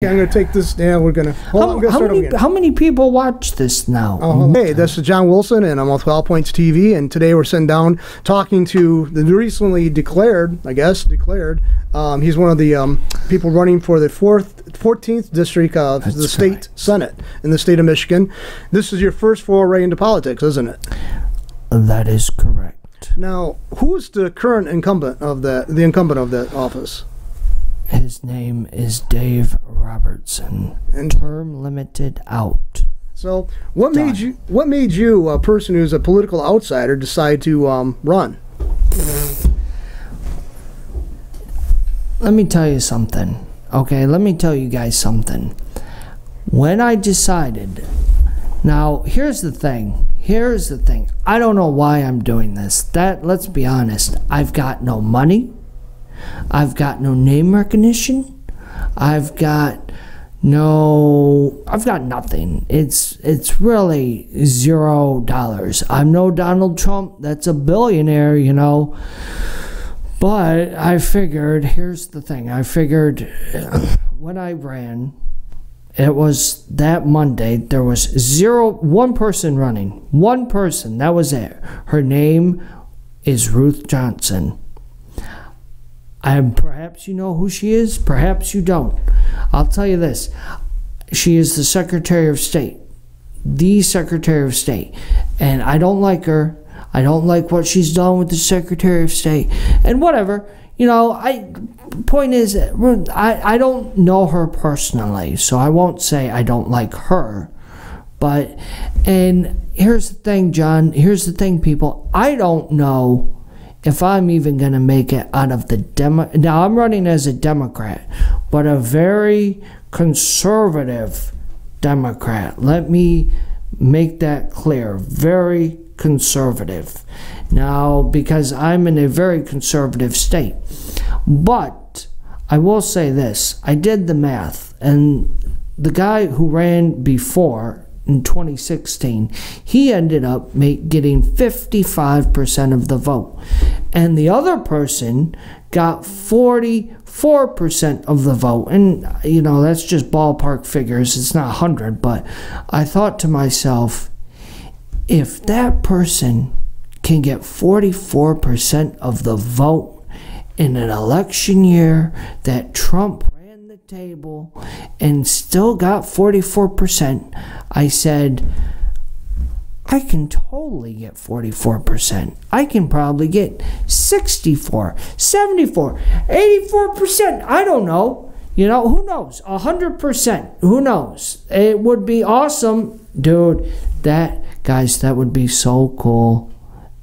I'm going to take this. Yeah, we're going to. How many people watch this now? Hey, this is John Wilson, and I'm with 12 Points TV. And today we're sitting down talking to the recently declared. He's one of the people running for the 14th district of the state Senate in the state of Michigan. This is your first foray into politics, isn't it? That is correct. Now, who is the current incumbent of that office? His name is Dave Robertson, and term limited out. So, what made you, a person who's a political outsider, decide to run? Let me tell you something. Okay, let me tell you guys something. When I decided, now here's the thing. I don't know why I'm doing this. Let's be honest. I've got no money. I've got no name recognition. I've got nothing. It's really $0. I'm no Donald Trump. That's a billionaire, you know. But I figured, here's the thing. I figured when I ran, it was that Monday, there was one person running. One person, that was it. Her name is Ruth Johnson. Perhaps you know who she is, perhaps you don't. I'll tell you this. She is the Secretary of State. The Secretary of State. And I don't like her. I don't like what she's done with the Secretary of State. And whatever. You know, point is, I don't know her personally, so I won't say I don't like her. And here's the thing, John. Here's the thing, people. I don't know if I'm even going to make it out of the Now, I'm running as a Democrat, but a very conservative Democrat. Let me make that clear. Very conservative. Now, because I'm in a very conservative state. But I will say this. I did the math, and the guy who ran before in 2016, he ended up getting 55% of the vote. And the other person got 44% of the vote. And, you know, that's just ballpark figures. It's not 100. But I thought to myself, if that person can get 44% of the vote in an election year that Trump ran the table and still got 44%, I said, I can totally get 44%. I can probably get 64, 74, 84%. I don't know. You know, who knows? 100%. Who knows? It would be awesome. Dude, guys, that would be so cool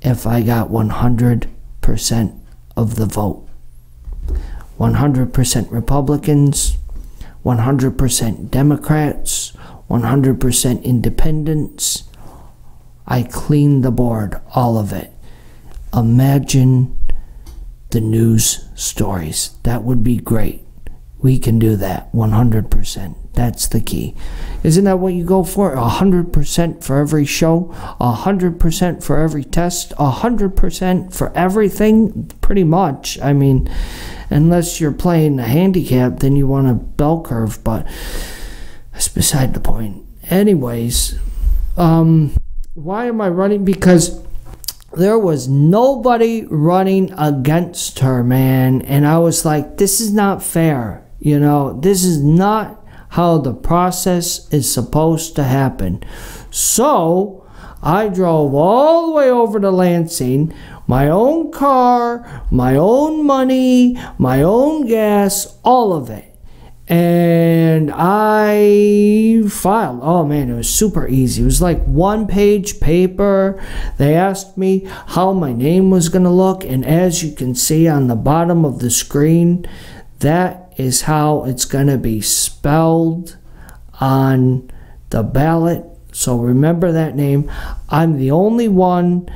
if I got 100% of the vote. 100% Republicans, 100% Democrats, 100% independents. I cleaned the board, all of it. Imagine the news stories. That would be great. We can do that, 100%. That's the key. Isn't that what you go for? 100% for every show, 100% for every test, 100% for everything, pretty much. I mean, unless you're playing a handicap, then you want a bell curve, but that's beside the point. Anyways, why am I running? Because there was nobody running against her, man. And I was like, this is not fair. You know, this is not how the process is supposed to happen. So I drove all the way over to Lansing, my own car, my own money, my own gas, all of it. And I filed. Oh man, it was super easy. It was like one-page paper. They asked me how my name was going to look, and as you can see on the bottom of the screen, that is how it's going to be spelled on the ballot. So remember that name. I'm the only one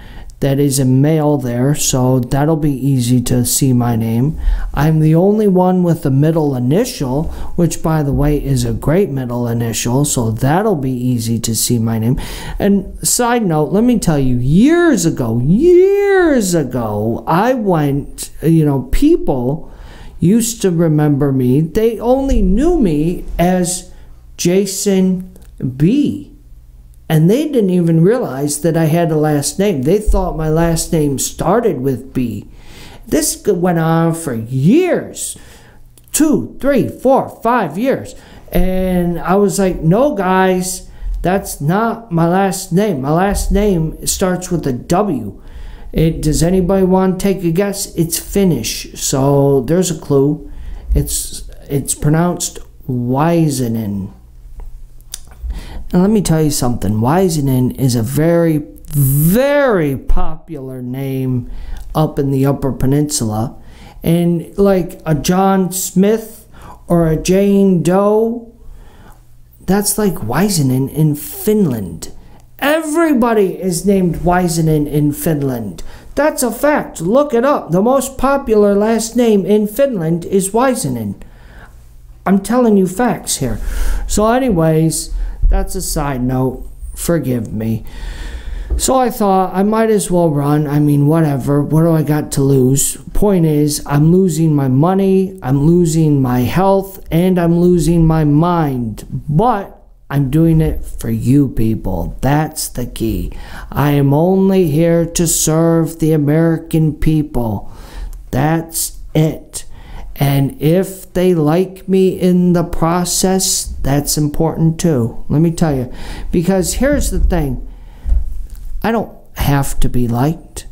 that is a male there, so that'll be easy to see my name. I'm the only one with a middle initial, which by the way is a great middle initial, so that'll be easy to see my name. And side note, let me tell you, years ago, I went, you know, people used to remember me. They only knew me as Jason B. And they didn't even realize that I had a last name. They thought my last name started with B. This went on for years. 2, 3, 4, 5 years. And I was like, no, guys, that's not my last name. My last name starts with a W. Does anybody want to take a guess? It's Finnish. So there's a clue. It's pronounced Waisanen. Now let me tell you something. Waisanen is a very, very popular name up in the Upper Peninsula. And like a John Smith or a Jane Doe, that's like Waisanen in Finland. Everybody is named Waisanen in Finland. That's a fact. Look it up. The most popular last name in Finland is Waisanen. I'm telling you facts here. So anyways, that's a side note. Forgive me. So I thought I might as well run. I mean, whatever. What do I got to lose? Point is, I'm losing my money, I'm losing my health, and I'm losing my mind. But I'm doing it for you people. That's the key. I am only here to serve the American people. That's it. And if they like me in the process, that's important too. Let me tell you. Because here's the thing. I don't have to be liked.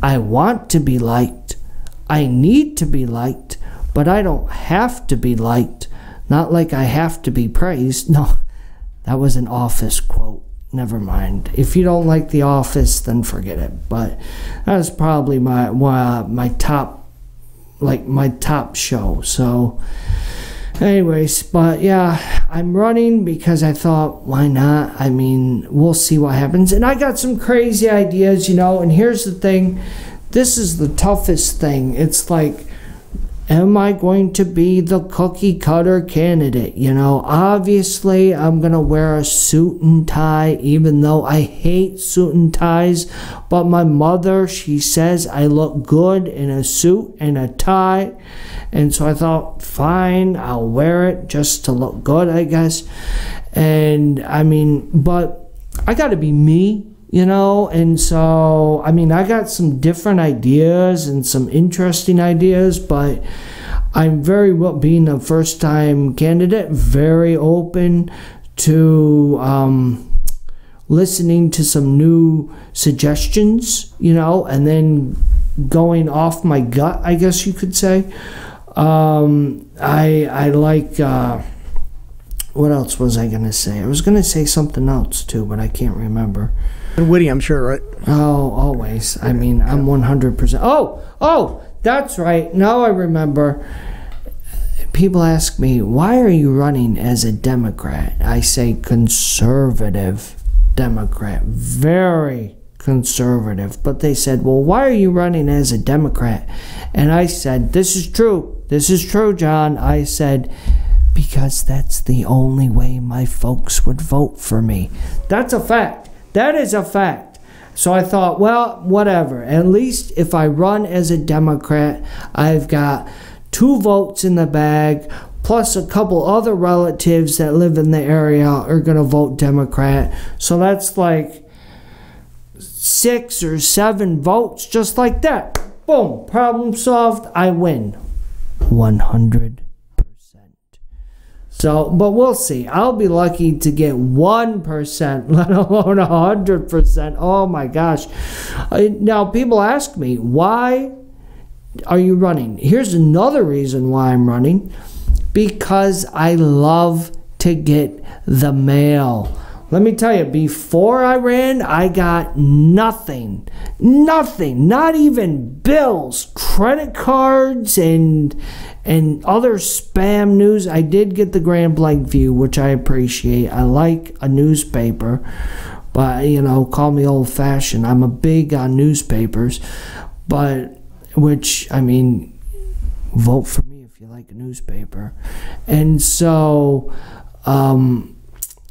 I want to be liked. I need to be liked. But I don't have to be liked. Not like I have to be praised. No, that was an Office quote. Never mind. If you don't like The Office, then forget it. But that was probably my top show. So anyways, but yeah, I'm running because I thought, why not? I mean, we'll see what happens. And I got some crazy ideas, you know, and here's the thing. This is the toughest thing. It's like, am I going to be the cookie cutter candidate? You know, obviously I'm going to wear a suit and tie, even though I hate suit and ties. But my mother, she says I look good in a suit and a tie. And so I thought, fine, I'll wear it just to look good, I guess. And I mean, but I got to be me, you know. And so, I mean, I got some different ideas and some interesting ideas, but I'm very well, being a first-time candidate, very open to listening to some new suggestions, you know, and then going off my gut, I guess you could say. I like, what else was I going to say? I was going to say something else too, but I can't remember. And witty, I'm sure, right? Oh, always. I mean, I'm 100%. Oh, that's right. Now I remember. People ask me, why are you running as a Democrat? I say conservative Democrat. Very conservative. But they said, well, why are you running as a Democrat? And I said, this is true. This is true, John. I said, because that's the only way my folks would vote for me. That's a fact. That is a fact. So I thought, well, whatever. At least if I run as a Democrat, I've got 2 votes in the bag, plus a couple other relatives that live in the area are going to vote Democrat. So that's like 6 or 7 votes, just like that. Boom, problem solved. I win 100%. So, but we'll see. I'll be lucky to get 1%, let alone 100%. Oh my gosh. Now, people ask me, why are you running? Here's another reason why I'm running. Because I love to get the mail. Let me tell you, before I ran, I got nothing. Nothing. Not even bills, credit cards, and other spam news. I did get the Grand Blanc View, which I appreciate. I like a newspaper, but, you know, call me old-fashioned. I'm a big on newspapers, but, which, I mean, vote for me if you like a newspaper. And so,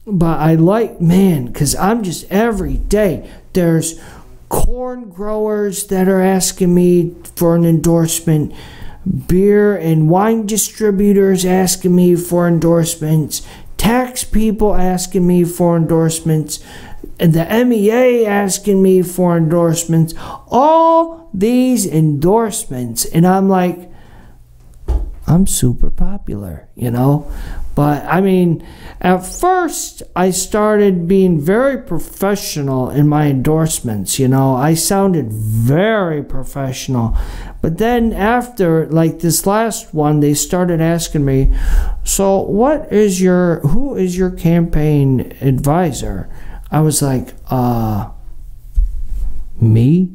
but I like, man, because I'm just every day, there's corn growers that are asking me for an endorsement. beer and wine distributors asking me for endorsements, tax people asking me for endorsements, and the MEA asking me for endorsements, all these endorsements. And I'm like, I'm super popular, you know? But I mean, at first I started being very professional in my endorsements, you know? I sounded very professional. But then after, like this last one, they started asking me, so who is your campaign advisor? I was like, me?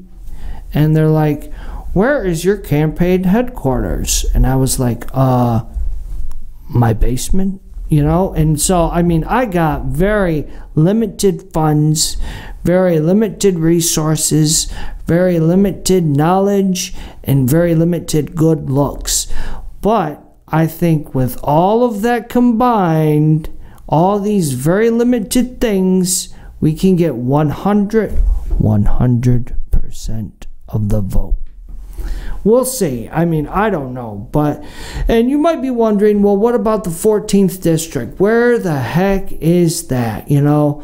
And they're like, where is your campaign headquarters? And I was like, my basement, you know? And so, I mean, I got very limited funds, very limited resources, very limited knowledge, and very limited good looks. But I think with all of that combined, all these very limited things, we can get 100% of the vote. We'll see. I mean, I don't know. And you might be wondering, well, what about the 14th district? Where the heck is that? You know,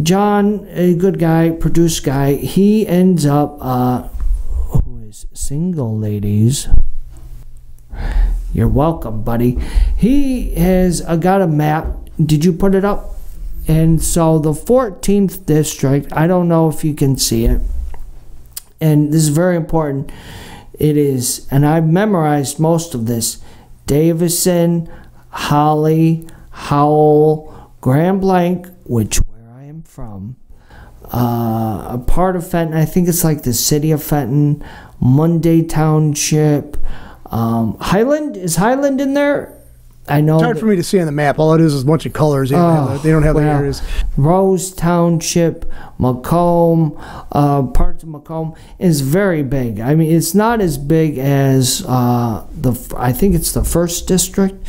John, a good guy, produced guy, he ends up, who is single, ladies. You're welcome, buddy. He has got a map. Did you put it up? And so the 14th district, I don't know if you can see it. And this is very important. It is, and I've memorized most of this, Davison, Holly, Howell, Grand Blanc, where I am from, a part of Fenton, I think it's like the city of Fenton, Monday Township, Highland, is Highland in there? I know it's hard for me to see on the map. All it is a bunch of colors. They don't have the areas. Rose Township, Macomb, parts of Macomb is very big. I mean, it's not as big as I think it's the 1st district.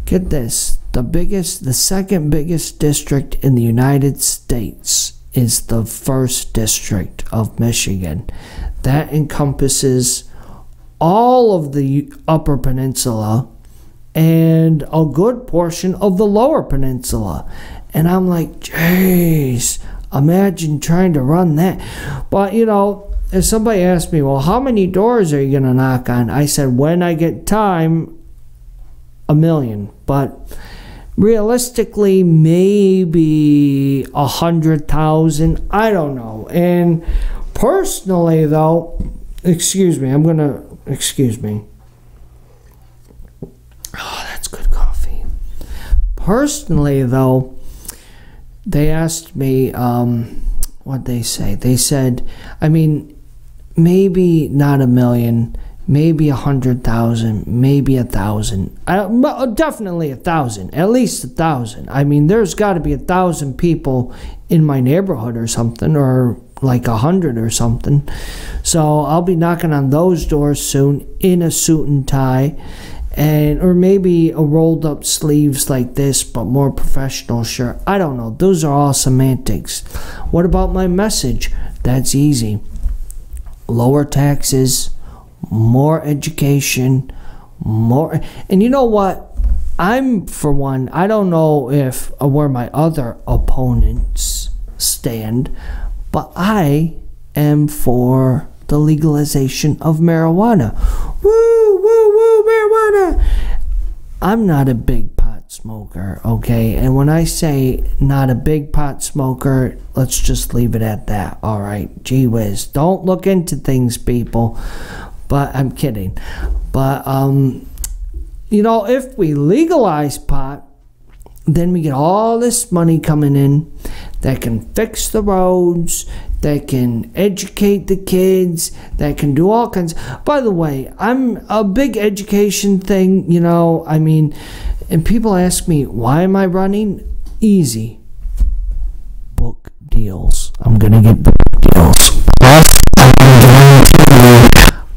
Get this: the second biggest district in the United States is the 1st district of Michigan. That encompasses all of the Upper Peninsula and a good portion of the Lower Peninsula. And I'm like, jeez, imagine trying to run that. But, you know, if somebody asked me, well, how many doors are you going to knock on? I said, when I get time, 1 million. But realistically, maybe 100,000. I don't know. And personally, though, excuse me. Oh, that's good coffee. Personally, though, they asked me, what'd they say? They said, I mean, maybe not 1 million, maybe 100,000, maybe 1,000. Definitely 1,000, at least 1,000. I mean, there's got to be 1,000 people in my neighborhood or something, or like 100 or something. So I'll be knocking on those doors soon in a suit and tie. Or maybe a rolled up sleeves like this, but more professional shirt. I don't know. Those are all semantics. What about my message? That's easy. Lower taxes, more education, more. And you know what? I'm, for one, I don't know where my other opponents stand, but I am for the legalization of marijuana. Woo, woo, woo, marijuana. I'm not a big pot smoker, okay? And when I say not a big pot smoker, let's just leave it at that, all right? Gee whiz. Don't look into things, people. But I'm kidding. But, you know, if we legalize pot, then we get all this money coming in that can fix the roads, that can educate the kids, that can do all kinds. By the way, I'm a big education thing, you know, I mean, and people ask me, why am I running? Easy. Book deals. I'm going to get book deals.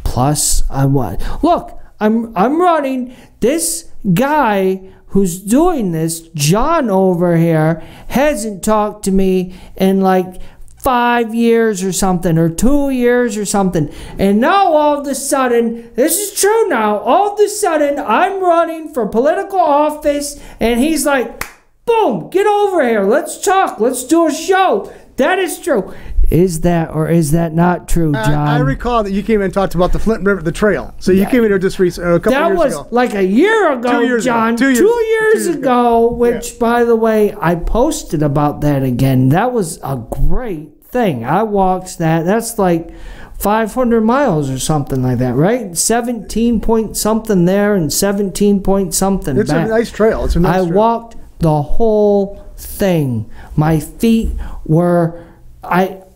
Plus, I want. Look, I'm running. This guy who's doing this, John over here, hasn't talked to me in like 5 years or something, or 2 years or something. And now all of a sudden, this is true now, all of a sudden I'm running for political office and he's like, boom, get over here, let's talk, let's do a show. That is true. Is that or is that not true, John? I recall that you came in and talked about the Flint River, the trail. So you came in here just a couple years ago. That was like a year ago, 2 years John. ago. 2 years ago, which, by the way, I posted about that again. That was a great thing. I walked that. That's like 500 miles or something like that, right? 17 point something there and 17 point something It's back. a nice trail. It's a nice trail. I walked the whole thing. My feet were...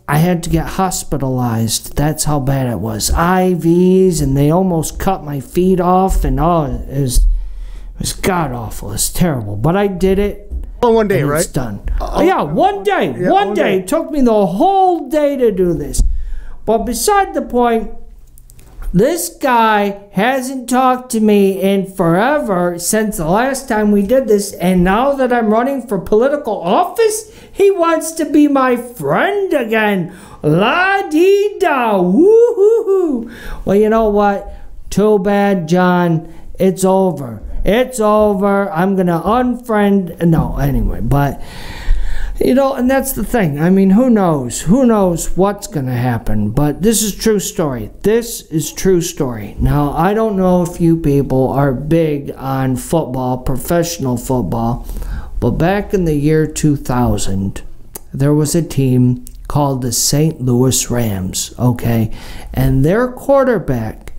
I had to get hospitalized. That's how bad it was. IVs, and they almost cut my feet off, and it was god-awful. It's terrible. But I did it. Oh, one day, right? It's done. Yeah, one day. Yeah, one day. It took me the whole day to do this. But beside the point, this guy hasn't talked to me in forever since the last time we did this, and now that I'm running for political office, he wants to be my friend again. La-dee-da, woo-hoo-hoo. Well, you know what? Too bad, John. It's over. It's over. I'm going to unfriend... No, anyway, but... You know, and that's the thing. I mean, who knows? Who knows what's going to happen? But this is true story. This is true story. Now, I don't know if you people are big on football, professional football, but back in the year 2000, there was a team called the St. Louis Rams, okay? And their quarterback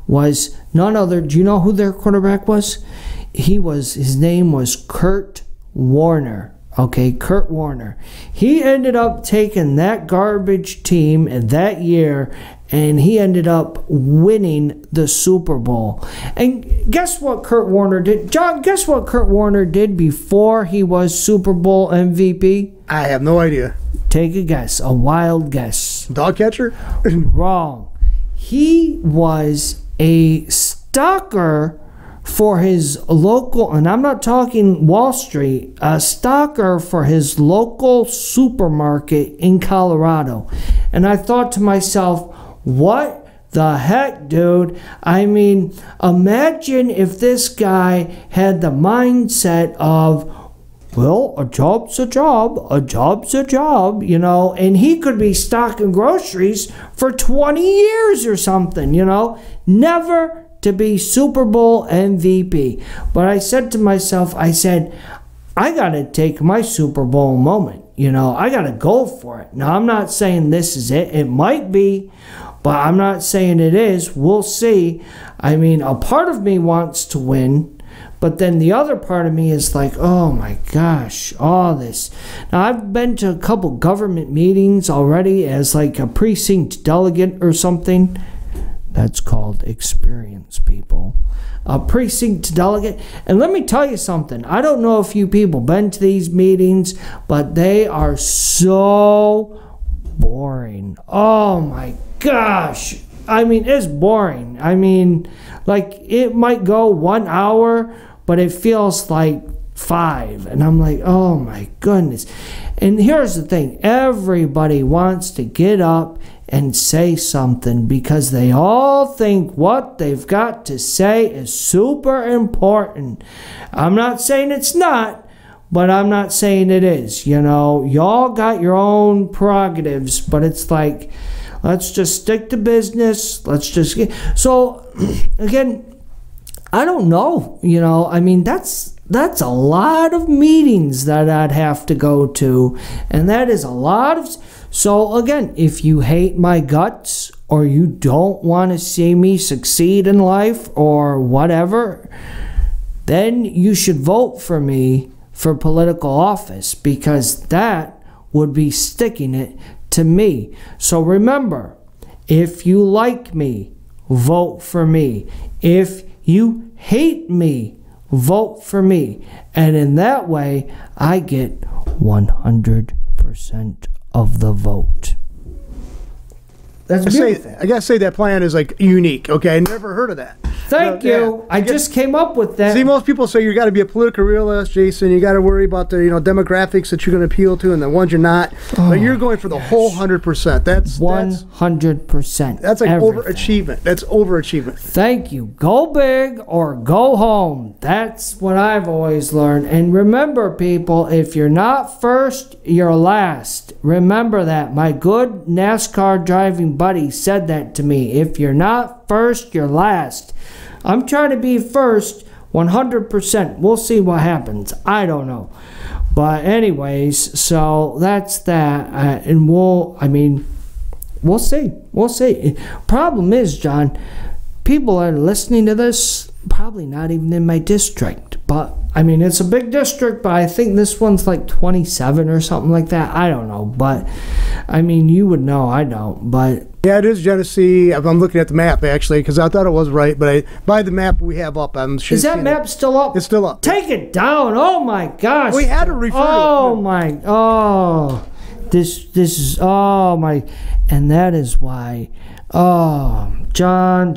was none other. Do you know who their quarterback was? His name was Kurt Warner. Okay, Kurt Warner. He ended up taking that garbage team in that year, and he ended up winning the Super Bowl. And guess what Kurt Warner did? John, guess what Kurt Warner did before he was Super Bowl MVP? I have no idea. Take a guess, a wild guess. Dog catcher? Wrong. He was a stalker for his local, and I'm not talking Wall Street, a stalker for his local supermarket in Colorado. And I thought to myself, what the heck, dude? I mean, imagine if this guy had the mindset of, well, a job's a job, a job's a job, you know, and he could be stocking groceries for 20 years or something, you know, never to be Super Bowl MVP. But I said to myself, I got to take my Super Bowl moment. You know, I got to go for it. Now, I'm not saying this is it. It might be, but I'm not saying it is. We'll see. I mean, a part of me wants to win, but then the other part of me is like, oh my gosh, all this. Now, I've been to a couple government meetings already as like a precinct delegate or something. That's called experience, people. A precinct delegate. And let me tell you something. I don't know if you people been to these meetings, but they are so boring. Oh my gosh. I mean, it's boring. I mean, like, it might go 1 hour, but it feels like 5. And I'm like, oh my goodness. And here's the thing. Everybody wants to get up and say something because they all think what they've got to say is super important. I'm not saying it's not, but I'm not saying it is. You know, y'all got your own prerogatives, but it's like, let's just stick to business. Let's just get... So, again, I don't know. You know, I mean, that's a lot of meetings that I'd have to go to, and that is a lot of... So again, if you hate my guts or you don't want to see me succeed in life or whatever, then you should vote for me for political office, because that would be sticking it to me. So remember, if you like me, vote for me. If you hate me, vote for me. And in that way, I get 100% of the vote. I gotta say that plan is like unique. Okay, I never heard of that. Thank you. I just came up with that. See, most people say you got to be a political realist, Jason. You got to worry about the demographics that you're going to appeal to and the ones you're not. But you're going for the whole 100%. That's 100%. That's like everything. overachievement. That's overachievement. Thank you. Go big or go home. That's what I've always learned. And remember, people, if you're not first, you're last. Remember that. My good NASCAR driving buddy said that to me. If you're not first, you're last. I'm trying to be first 100%. We'll see what happens. I don't know. But anyways, so that's that. And we'll see. We'll see. Problem is, John, people are listening to this, probably not even in my district. But, it's a big district, but I think this one's like 27 or something like that. I don't know. But, you would know. I don't. But yeah, it is Genesee. I'm looking at the map, actually, because I thought it was right. But by the map we have up, is that map still up? It's still up. Take it down. Oh, my gosh. We had to refer to it. Oh, my. Oh. This is. Oh, my. And that is why. Oh, John.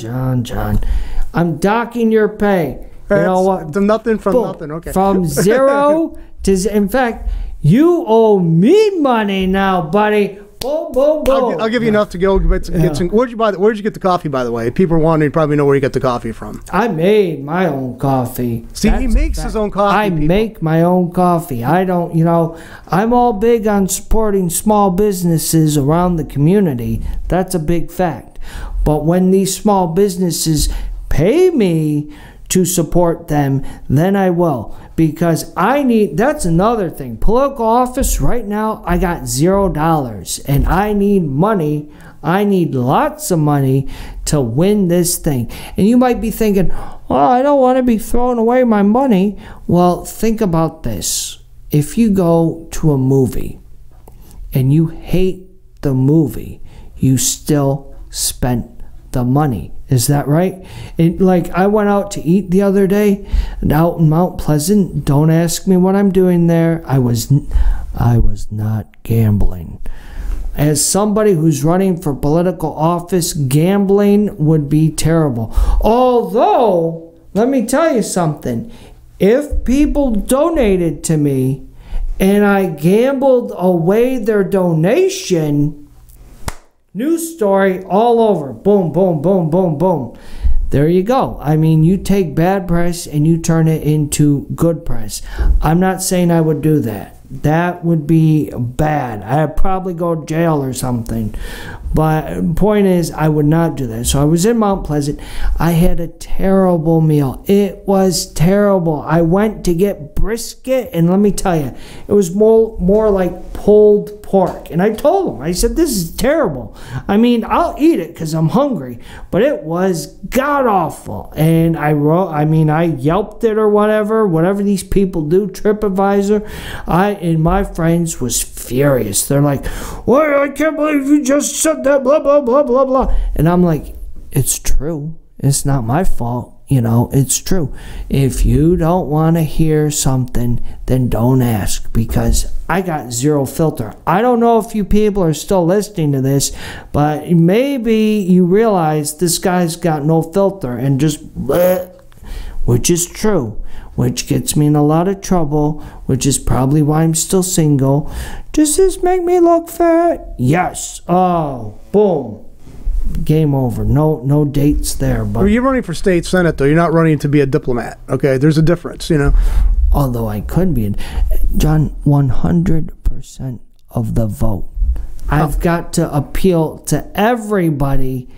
I'm docking your pay. You know what? Nothing from Boom. nothing. Okay. From zero to. In fact, you owe me money now, buddy. Boom, boom, boom. I'll give you enough to go get some. Where'd you get the coffee, by the way? People are wondering. You probably know where you get the coffee from. I made my own coffee. See, he makes his own coffee. I make my own coffee. I don't, I'm all big on supporting small businesses around the community. That's a big fact. But when these small businesses pay me to support them, then I will. Because that's another thing. Political office, right now, I got $0. And I need money. I need lots of money to win this thing. And you might be thinking, well, I don't want to be throwing away my money. Well, think about this. If you go to a movie and you hate the movie, you still spent the money. Is that right? I went out to eat the other day out in Mount Pleasant. Don't ask me what I'm doing there. I was not gambling. As somebody who's running for political office, gambling would be terrible. Although, let me tell you something. If people donated to me and I gambled away their donation, news story all over. Boom, boom, boom, boom, boom. There you go. You take bad press and you turn it into good press. I'm not saying I would do that. That would be bad. I'd probably go to jail or something. But point is, I would not do that. So I was in Mount Pleasant. I had a terrible meal. It was terrible. I went to get brisket, and let me tell you, it was more like pulled pork. And I told him, I said, this is terrible. I'll eat it because I'm hungry. But it was god-awful. And I Yelped it or whatever these people do, TripAdvisor. And my friends was furious. They're like, well, I can't believe you just said that, blah, blah, blah, blah, blah. And I'm like, it's true. It's not my fault. It's true. If you don't want to hear something, then don't ask, because I got zero filter. I don't know if you people are still listening to this, but maybe you realize this guy's got no filter and just bleh, which is true, which gets me in a lot of trouble, which is probably why I'm still single. Does this make me look fat? Yes. Oh, boom. Game over. No dates there. But well, you're running for state senate, though. You're not running to be a diplomat. Okay, there's a difference, Although I could be, John, 100% of the vote. I've got to appeal to everybody,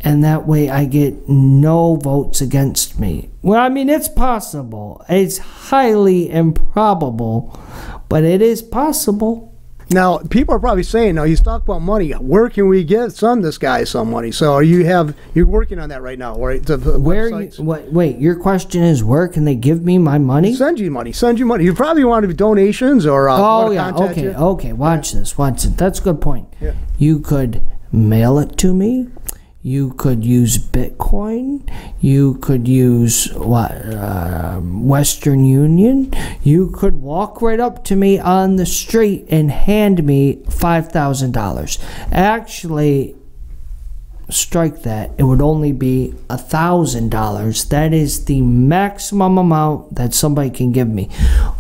and that way I get no votes against me. Well, it's possible. It's highly improbable, but it is possible. Now, people are probably saying, now, you talk about money. Where can we send this guy some money? So you're working on that right now, right? Wait, your question is, where can they give me my money? Send you money. You probably want to do donations or okay. Watch this. That's a good point. Yeah. You could mail it to me. You could use Bitcoin. You could use Western Union. You could walk right up to me on the street and hand me $5,000. Actually, strike that. It would only be $1,000. That is the maximum amount that somebody can give me.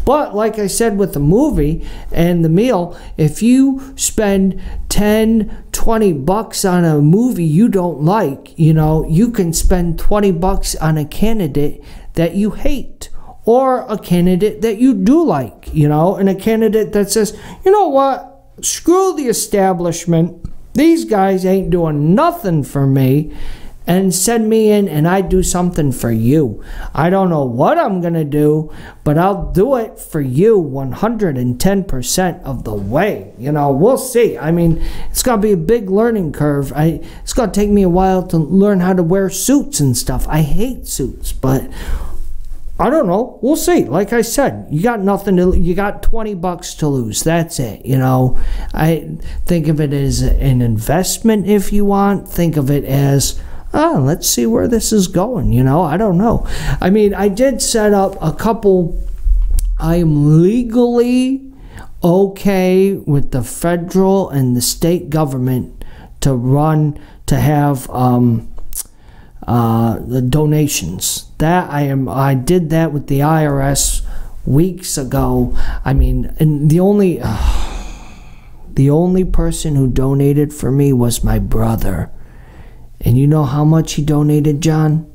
But like I said with the movie and the meal, if you spend 10, 20 bucks on a movie you don't like, you know, you can spend 20 bucks on a candidate that you hate, or a candidate that you do like, you know, and a candidate that says, you know what, screw the establishment. These guys ain't doing nothing for me, and send me in and I do something for you. I don't know what I'm going to do, but I'll do it for you 110% of the way. You know, we'll see. I mean, it's going to be a big learning curve. It's going to take me a while to learn how to wear suits and stuff. I hate suits, but I don't know. We'll see. Like I said, you got nothing to. You got 20 bucks to lose. That's it. You know, I think of it as an investment if you want. Think of it as, let's see where this is going. You know, I don't know. I mean, I did set up a couple. I'm legally okay with the federal and the state government to have the donations. That I did that with the IRS weeks ago. I mean, and the only person who donated for me was my brother. And you know how much he donated, John?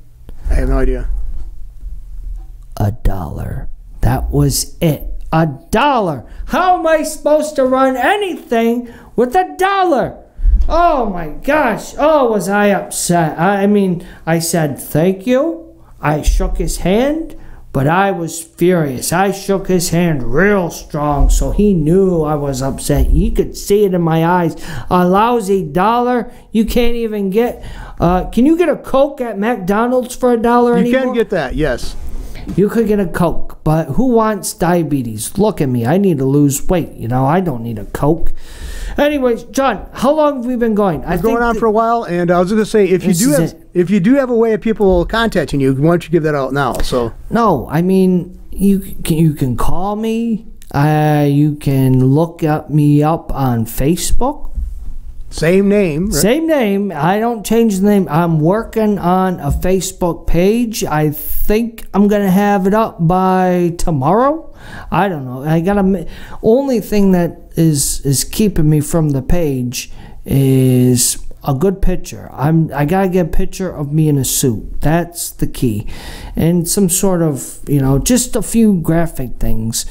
I have no idea. $1. That was it. $1. How am I supposed to run anything with $1? Oh my gosh. Oh, was I upset. I mean, I said thank you. I shook his hand, but I was furious. I shook his hand real strong, so he knew I was upset. You could see it in my eyes. A lousy $1 you can't even get. Can you get a Coke at McDonald's for $1 anymore? You can get that, yes. You could get a Coke, but who wants diabetes? Look at me. I need to lose weight. You know, I don't need a Coke. Anyways, John, how long have we been going? We're going on for a while, and I was going to say, if you do have a way of people contacting you, why don't you give that out now? So no, I mean, you can call me. You can look me up on Facebook. Same name. Right? Same name. I don't change the name. I'm working on a Facebook page. I think I'm going to have it up by tomorrow. I don't know. Only thing that is keeping me from the page is a good picture. I got to get a picture of me in a suit. That's the key. And some sort of, you know, just a few graphic things.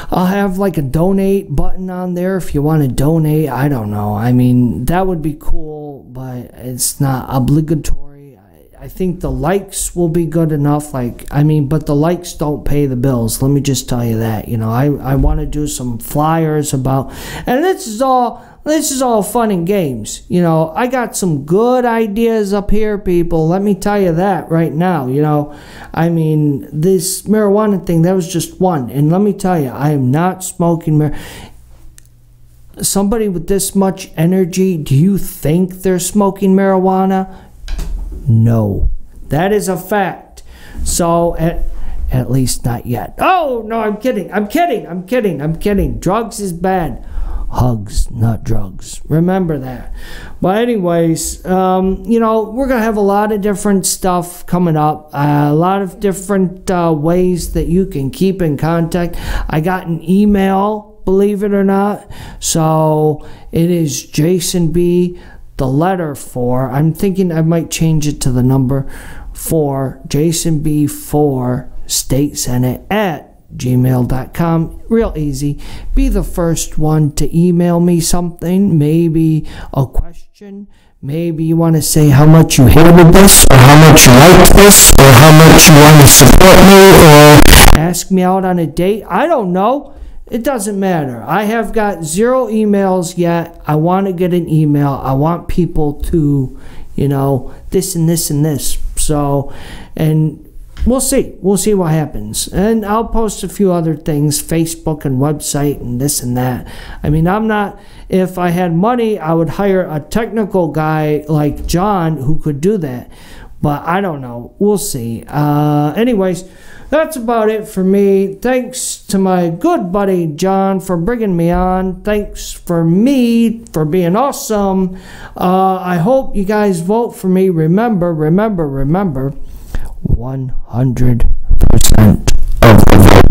I'll have like a donate button on there if you want to donate. I don't know. I mean, that would be cool, but it's not obligatory. I think the likes will be good enough. But the likes don't pay the bills. Let me just tell you that. You know, I want to do some flyers about, and this is all fun and games. You know, I got some good ideas up here, people. Let me tell you that right now. You know, I mean, this marijuana thing, that was just one. And let me tell you, I am not smoking marijuana. Somebody with this much energy, do you think they're smoking marijuana? No. That is a fact. So, at least not yet. Oh, no, I'm kidding. I'm kidding. Drugs is bad. Hugs, not drugs. Remember that. But anyways, you know, we're going to have a lot of different stuff coming up. A lot of different ways that you can keep in contact. I got an email, believe it or not. So it is Jason B, the letter 4. I'm thinking I might change it to the number 4. Jason B 4 State Senate at gmail.com. Real easy. Be the first one to email me something, maybe a question, maybe you want to say how much you hated this, or how much you liked this, or how much you want to support me, or ask me out on a date. I don't know. It doesn't matter. I have got 0 emails yet. I want to get an email. I want people to, you know, this and this and this. So, and we'll see. We'll see what happens. And I'll post a few other things, Facebook and website and this and that. I mean, if I had money, I would hire a technical guy like John who could do that. But I don't know. We'll see. Anyways, that's about it for me. Thanks to my good buddy John for bringing me on. Thanks for me for being awesome. I hope you guys vote for me. Remember, 100% of the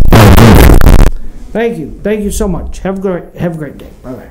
vote. Thank you so much. Have a great day. Bye bye.